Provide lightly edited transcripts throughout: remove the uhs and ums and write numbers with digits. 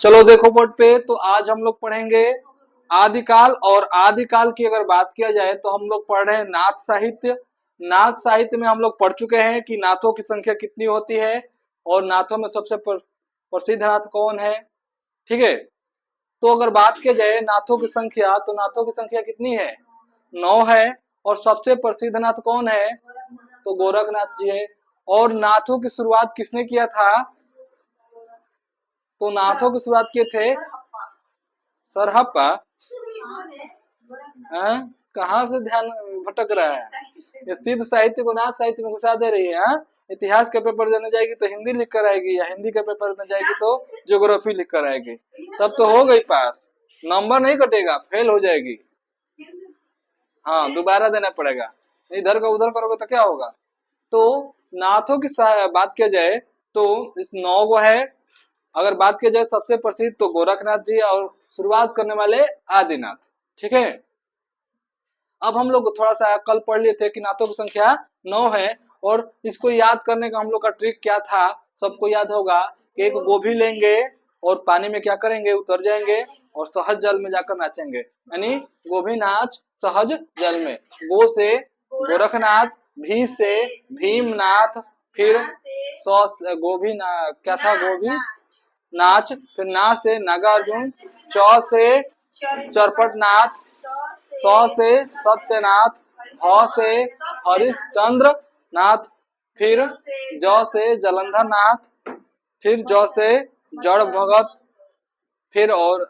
चलो देखो बोर्ड पे, तो आज हम लोग पढ़ेंगे आदिकाल। और आदिकाल की अगर बात किया जाए तो हम लोग पढ़ रहे हैं नाथ साहित्य। नाथ साहित्य में हम लोग पढ़ चुके हैं कि नाथों की संख्या कितनी होती है, और नाथों में सबसे प्रसिद्ध नाथ कौन है। ठीक है, तो अगर बात की जाए नाथों की संख्या, तो नाथों की संख्या कितनी है, 9 है। और सबसे प्रसिद्ध नाथ कौन है, तो गोरखनाथ जी है। और नाथों की शुरुआत किसने किया था, तो नाथों की शुरुआत किए थे सरहप्पा। हाँ? कहाँ से ध्यान भटक रहा है, ये सिद्ध साहित्य को नाथ साहित्य में घुसा दे रही है। हाँ? इतिहास का पेपर देने जाएगी तो हिंदी लिख कर आएगी, या हिंदी का पेपर में जाएगी तो ज्योग्राफी लिख कर आएगी, तब तो हो गई पास, नंबर नहीं कटेगा, फेल हो जाएगी। हाँ, दोबारा देना पड़ेगा, इधर का उधर करोगे तो क्या होगा। तो नाथों की बात किया जाए तो इस 9 गो है। अगर बात की जाए सबसे प्रसिद्ध तो गोरखनाथ जी, और शुरुआत करने वाले आदिनाथ। ठीक है, अब हम लोग थोड़ा सा कल पढ़ लिए थे कि नाथों की संख्या 9 है। और इसको याद करने का हम लोग का ट्रिक क्या था, सबको याद होगा कि एक गोभी लेंगे और पानी में क्या करेंगे, उतर जाएंगे और सहज जल में जाकर नाचेंगे, यानी गोभी नाच सहज जल में। गो से गोरखनाथ, भी से भीमनाथ, फिर गोभी क्या था, गोभी नाच, फिर ना से नागार्जुन, चौ से चरपटनाथ, स से सत्यनाथ, भ से हरिश्चंद्र नाथ, फिर ज से जलंधर नाथ, फिर ज से जड़ भगत, फिर और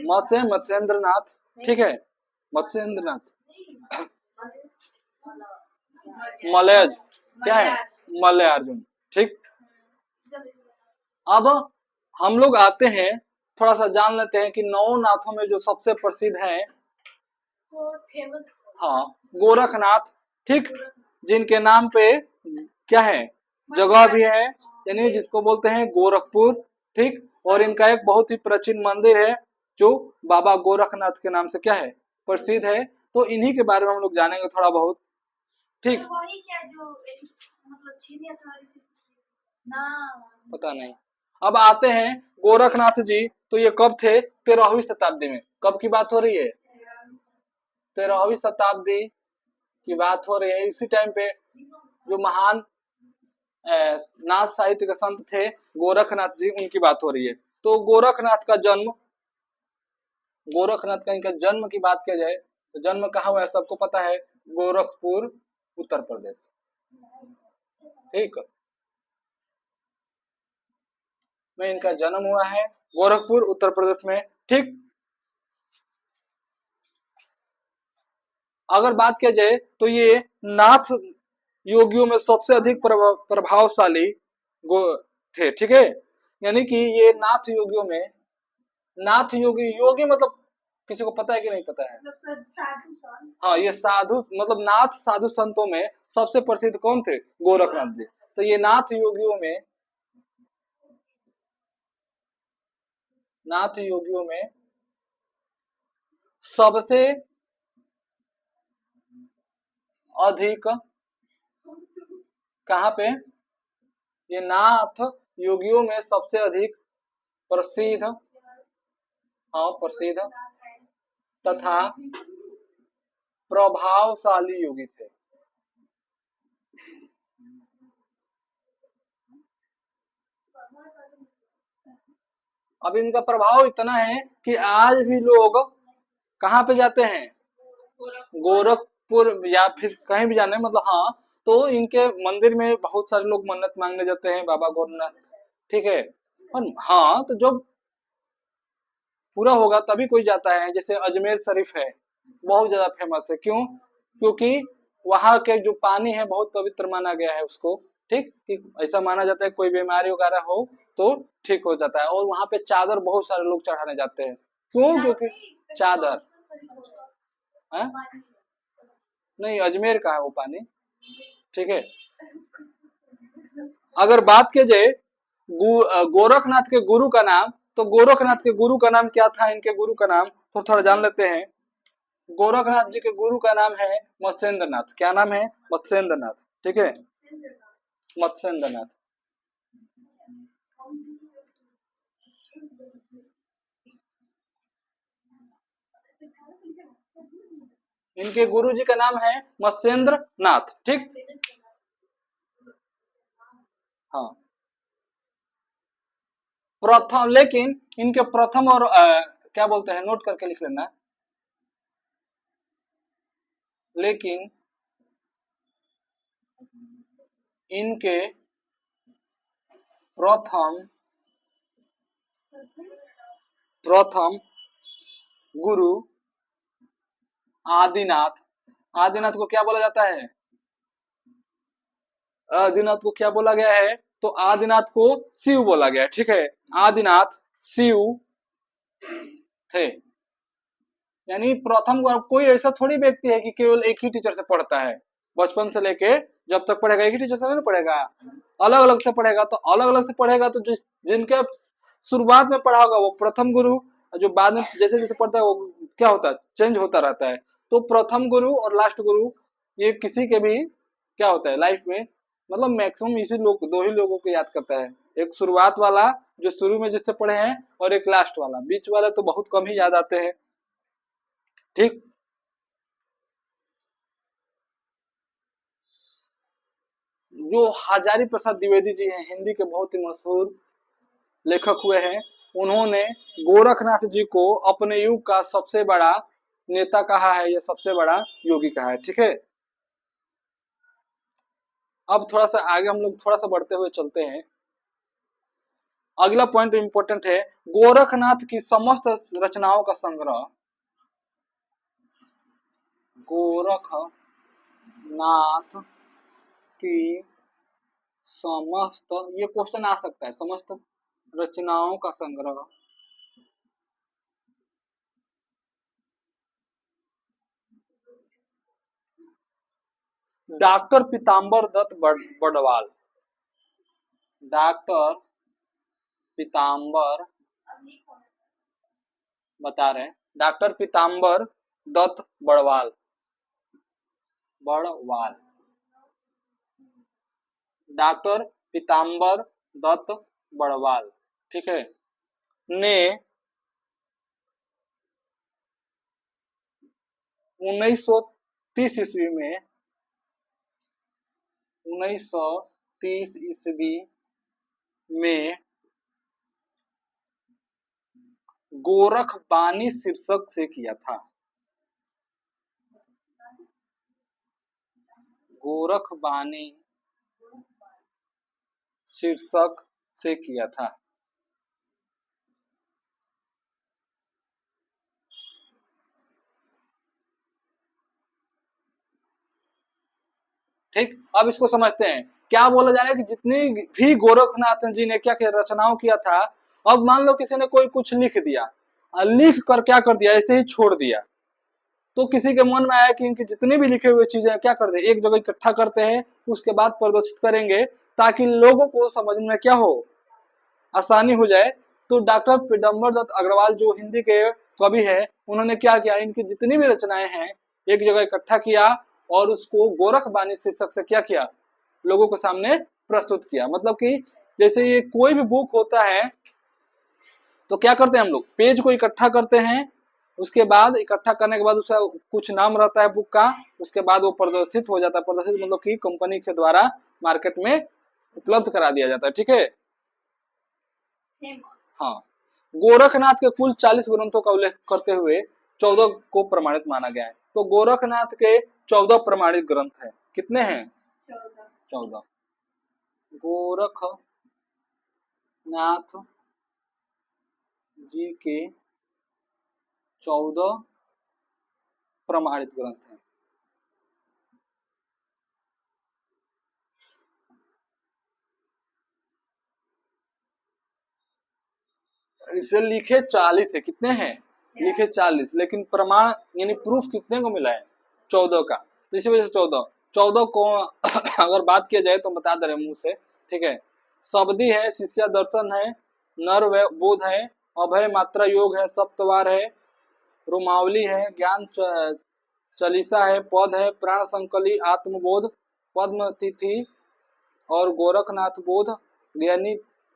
म से मत्स्येंद्र नाथ। ठीक है, मत्स्येंद्र नाथ, मलयज क्या है, मलयार्जुन। ठीक, अब हम लोग आते हैं, थोड़ा सा जान लेते हैं कि 9 नाथों में जो सबसे प्रसिद्ध हैं, हाँ, गोरखनाथ। ठीक, जिनके नाम पे क्या है, जगह भी है, यानी जिसको बोलते हैं गोरखपुर। ठीक, और इनका एक बहुत ही प्राचीन मंदिर है जो बाबा गोरखनाथ के नाम से क्या है, प्रसिद्ध है। तो इन्हीं के बारे में हम लोग जानेंगे थोड़ा बहुत। ठीक, पता नहीं। अब आते हैं गोरखनाथ जी, तो ये कब थे, 13वीं शताब्दी में। कब की बात हो रही है, 13वीं शताब्दी की बात हो रही है। इसी टाइम पे जो महान नाथ साहित्य के संत थे गोरखनाथ जी, उनकी बात हो रही है। तो गोरखनाथ का इनका जन्म की बात किया जाए तो जन्म कहाँ हुआ है, सबको पता है, गोरखपुर उत्तर प्रदेश। ठीक, में इनका जन्म हुआ है, गोरखपुर उत्तर प्रदेश में। ठीक, अगर बात किया जाए तो ये नाथ योगियों में सबसे अधिक प्रभावशाली थे। ठीक है, यानी कि ये नाथ योगियों में, नाथ योगी, योगी मतलब किसी को पता है कि नहीं पता है, हाँ, ये साधु मतलब नाथ साधु संतों में सबसे प्रसिद्ध कौन थे, गोरखनाथ जी। तो ये नाथ योगियों में सबसे अधिक, कहाँ पे, ये नाथ योगियों में सबसे अधिक प्रसिद्ध, हाँ प्रसिद्ध तथा प्रभावशाली योगी थे। अब इनका प्रभाव इतना है कि आज भी लोग कहाँ पे जाते हैं, गोरखपुर या फिर कहीं भी जाने, मतलब हाँ, तो इनके मंदिर में बहुत सारे लोग मन्नत मांगने जाते हैं बाबा गोरखनाथ। ठीक है, और हाँ, तो जब पूरा होगा तभी कोई जाता है। जैसे अजमेर शरीफ है, बहुत ज्यादा फेमस है, क्यों, क्योंकि वहां के जो पानी है बहुत पवित्र माना गया है उसको। ठीक, कि ऐसा माना जाता है कोई बीमारी वगैरह हो तो ठीक हो जाता है। और वहां पे चादर बहुत सारे लोग चढ़ाने जाते हैं, क्यों, क्योंकि चादर है, नहीं अजमेर का है वो पानी। ठीक है, अगर बात की जाए गोरखनाथ के गुरु का नाम, तो गोरखनाथ के गुरु का नाम क्या था, इनके गुरु का नाम तो थोड़ा जान लेते हैं। गोरखनाथ जी के गुरु का नाम है मत्स्येंद्र नाथ। क्या नाम है, मत्स्येंद्र नाथ। ठीक है, मत्स्येंद्र नाथ। इनके गुरु जी का नाम है मत्स्येंद्र नाथ। ठीक, हाँ। प्रथम, लेकिन इनके प्रथम और क्या बोलते हैं, नोट करके लिख लेना। लेकिन इनके प्रथम प्रथम गुरु आदिनाथ, आदिनाथ को क्या बोला जाता है, आदिनाथ को क्या बोला गया है, तो आदिनाथ को शिव बोला गया है। ठीक है, आदिनाथ शिव थे। यानी प्रथम गुरु, कोई ऐसा थोड़ी व्यक्ति है कि केवल एक ही टीचर से पढ़ता है, बचपन से लेके जब तक पढ़ेगा एक ही टीचर से नहीं पढ़ेगा, अलग अलग से पढ़ेगा। तो अलग अलग से पढ़ेगा तो जिनके शुरुआत में पढ़ा होगा वो प्रथम गुरु, जो बाद में जैसे जैसे पढ़ता है वो क्या होता है, चेंज होता रहता है। तो प्रथम गुरु और लास्ट गुरु ये किसी के भी क्या होता है लाइफ में, मतलब मैक्सिमम इसी लोग, दो ही लोगों को याद करता है, एक शुरुआत वाला जो शुरू में जिससे पढ़े हैं, और एक लास्ट वाला, बीच वाले तो बहुत कम ही याद आते हैं। ठीक, जो हजारी प्रसाद द्विवेदी जी हैं, हिंदी के बहुत ही मशहूर लेखक हुए हैं, उन्होंने गोरखनाथ जी को अपने युग का सबसे बड़ा नेता कहा है, या सबसे बड़ा योगी कहा है। ठीक है, अब थोड़ा सा आगे हम लोग थोड़ा सा बढ़ते हुए चलते हैं। अगला पॉइंट इंपॉर्टेंट है, गोरखनाथ की समस्त रचनाओं का संग्रह, गोरखनाथ की समस्त, ये क्वेश्चन आ सकता है, समस्त रचनाओं का संग्रह डॉक्टर पीताम्बर दत्त बड़वाल, डॉक्टर पीताम्बर, बता रहे हैं, डॉक्टर पीताम्बर दत्त बड़वाल, बड़वाल, डॉक्टर पीताम्बर दत्त बड़वाल, ठीक है, ने 1930 ईस्वी में, 1930 ईस्वी में गोरखबानी शीर्षक से किया था, गोरखबानी शीर्षक से किया था। ठीक, अब इसको समझते हैं, क्या बोला जा रहा है कि जितनी भी गोरखनाथ जी ने क्या रचनाओं किया था, अब मान लो किसी ने कोई कुछ लिख दिया, लिख कर क्या कर दिया, ऐसे ही छोड़ दिया, तो किसी के मन में आया कि इनकी जितनी भी लिखे हुए चीजें क्या कर दे, एक जगह इकट्ठा करते हैं, उसके बाद प्रदर्शित करेंगे, ताकि लोगों को समझने में क्या हो, आसानी हो जाए। तो डॉक्टर पीताम्बर दत्त अग्रवाल जो हिंदी के कवि है, उन्होंने क्या किया, इनकी जितनी भी रचनाएं हैं एक जगह इकट्ठा किया, और उसको गोरखबानी शीर्षक से क्या किया, लोगों के सामने प्रस्तुत किया। मतलब कि जैसे ये कोई भी बुक होता है तो क्या करते हैं हम लोग, पेज को इकट्ठा करते हैं, उसके बाद इकट्ठा करने के बाद उसका कुछ नाम रहता है बुक का, उसके बाद वो प्रदर्शित हो जाता है, प्रदर्शित मतलब कि कंपनी के द्वारा मार्केट में उपलब्ध करा दिया जाता है। ठीक है, हाँ, गोरखनाथ के कुल 40 ग्रंथों का उल्लेख करते हुए 14 को प्रमाणित माना गया है। तो गोरखनाथ के 14 प्रमाणित ग्रंथ हैं, कितने हैं, 14। गोरखनाथ जी के 14 प्रमाणित ग्रंथ हैं। इसे लिखे 40 है, कितने हैं, लिखे 40, लेकिन प्रमाण यानी प्रूफ कितने को मिला है, 14 का। तो इसी वजह से 14 को अगर बात किया जाए तो बता दे रहे मुंह से। ठीक है, शब्दी है, शिष्य दर्शन है, नर बोध है, अभय मात्रा योग है, सप्तवार है, रोमावली है, ज्ञान चालीसा है, पद है, प्राण संकली, आत्मबोध, पद्म तिथि और गोरखनाथ बोध, ज्ञानी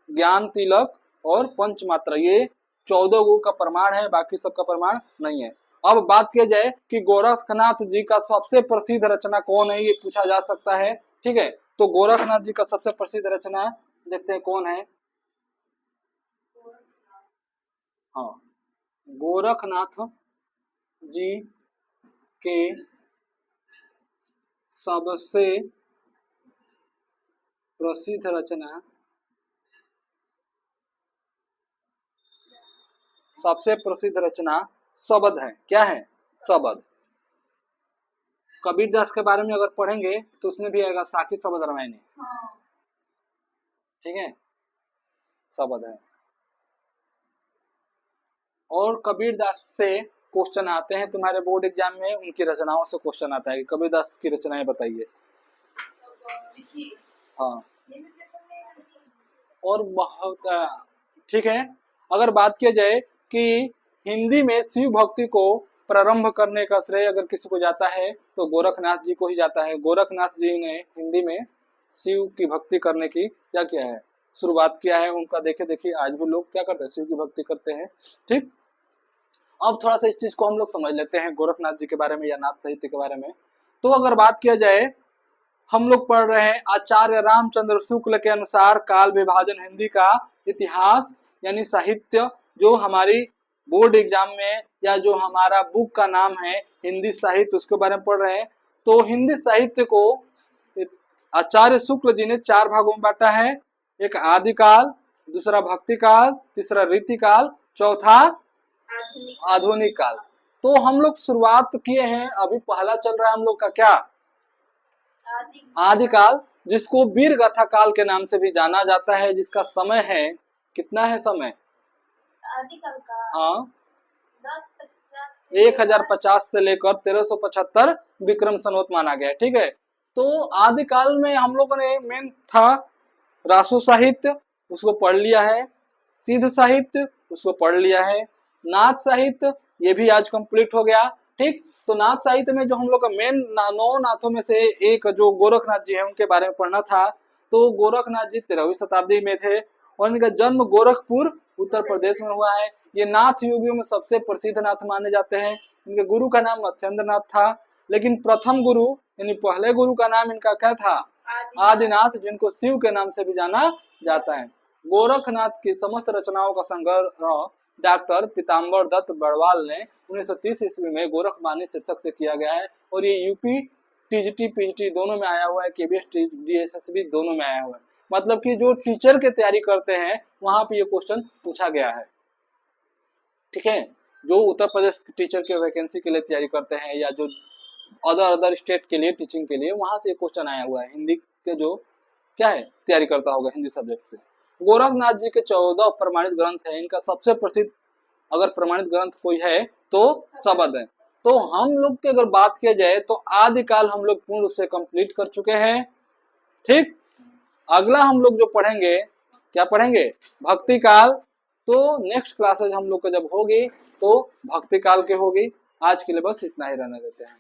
ज्ञान तिलक और पंचमात्रा, ये 14 गो का प्रमाण है, बाकी सबका प्रमाण नहीं है। अब बात किया जाए कि गोरखनाथ जी का सबसे प्रसिद्ध रचना कौन है, ये पूछा जा सकता है। ठीक है, तो गोरखनाथ जी का सबसे प्रसिद्ध रचना देखते हैं कौन है। हाँ, गोरखनाथ जी के सबसे प्रसिद्ध रचना, सबसे प्रसिद्ध रचना शबद है। क्या है? शबद। कबीरदास के बारे में अगर पढ़ेंगे तो उसमें भी आएगा साखी शबद रामायणी। ठीक है, शबद है। और कबीरदास से क्वेश्चन आते हैं तुम्हारे बोर्ड एग्जाम में, उनकी रचनाओं से क्वेश्चन आता है कि कबीरदास की रचनाएं बताइए। हाँ, और बहुत ठीक है। अगर बात किया जाए कि हिंदी में शिव भक्ति को प्रारंभ करने का श्रेय अगर किसी को जाता है तो गोरखनाथ जी को ही जाता है। गोरखनाथ जी ने हिंदी में शिव की भक्ति करने की क्या किया है, शुरुआत किया है। उनका देखे देखिए आज भी लोग क्या करते हैं, शिव की भक्ति करते हैं। ठीक, अब थोड़ा सा इस चीज को हम लोग समझ लेते हैं गोरखनाथ जी के बारे में या नाथ साहित्य के बारे में। तो अगर बात किया जाए, हम लोग पढ़ रहे हैं आचार्य रामचंद्र शुक्ल के अनुसार काल विभाजन हिंदी का इतिहास यानी साहित्य, जो हमारी बोर्ड एग्जाम में या जो हमारा बुक का नाम है हिंदी साहित्य, उसके बारे में पढ़ रहे हैं। तो हिंदी साहित्य को आचार्य शुक्ल जी ने 4 भागों में बांटा है। एक आदिकाल, दूसरा भक्ति काल, तीसरा रीतिकाल, चौथा आधुनिक काल। तो हम लोग शुरुआत किए हैं, अभी पहला चल रहा है हम लोग का क्या, आदिकाल, जिसको वीर गाथा काल के नाम से भी जाना जाता है, जिसका समय है कितना है समय, आदिकाल का हाँ 1050 से लेकर 1375 विक्रम संवत माना गया है। ठीक है, तो आदिकाल में हम लोगों ने मेन था रासो साहित्य, उसको पढ़ लिया है। सिद्ध साहित्य उसको पढ़ लिया है। नाथ साहित्य ये भी आज कंप्लीट हो गया। ठीक, तो नाथ साहित्य में जो हम लोग का मेन 9 नाथों में से एक जो गोरखनाथ जी है उनके बारे में पढ़ना था। तो गोरखनाथ जी 13वीं शताब्दी में थे और इनका जन्म गोरखपुर उत्तर प्रदेश में हुआ है। ये नाथ योगियों में सबसे प्रसिद्ध नाथ माने जाते हैं। इनके गुरु का नाम मत्स्येंद्र नाथ था, लेकिन प्रथम गुरु यानी पहले गुरु का नाम इनका क्या था, आदिनाथ, जिनको शिव के नाम से भी जाना जाता है। गोरखनाथ की समस्त रचनाओं का संग्रह डॉक्टर पीताम्बर दत्त बड़वाल ने 1930 ईस्वी में गोरखबानी शीर्षक से किया गया है और ये यूपी टीजीटी पीजीटी दोनों में आया हुआ है, केबीएस डीएसएसबी दोनों में आया हुआ है। मतलब कि जो टीचर की तैयारी करते हैं वहां पे ये क्वेश्चन पूछा गया है। ठीक है, जो उत्तर प्रदेश टीचर के वैकेंसी के लिए तैयारी करते हैं या जो अदर स्टेट के लिए टीचिंग के लिए, वहां से क्वेश्चन आया हुआ है। हिंदी के जो क्या है तैयारी करता होगा हिंदी सब्जेक्ट से। गोरखनाथ जी के 14 प्रमाणित ग्रंथ है। इनका सबसे प्रसिद्ध अगर प्रमाणित ग्रंथ कोई है तो शबद है। तो हम लोग की अगर बात किया जाए तो आदिकाल हम लोग पूर्ण रूप से कंप्लीट कर चुके हैं। ठीक, अगला हम लोग जो पढ़ेंगे, क्या पढ़ेंगे, भक्ति काल। तो नेक्स्ट क्लासेज हम लोग को जब होगी तो भक्ति काल के होगी। आज के लिए बस इतना ही रहने देते हैं।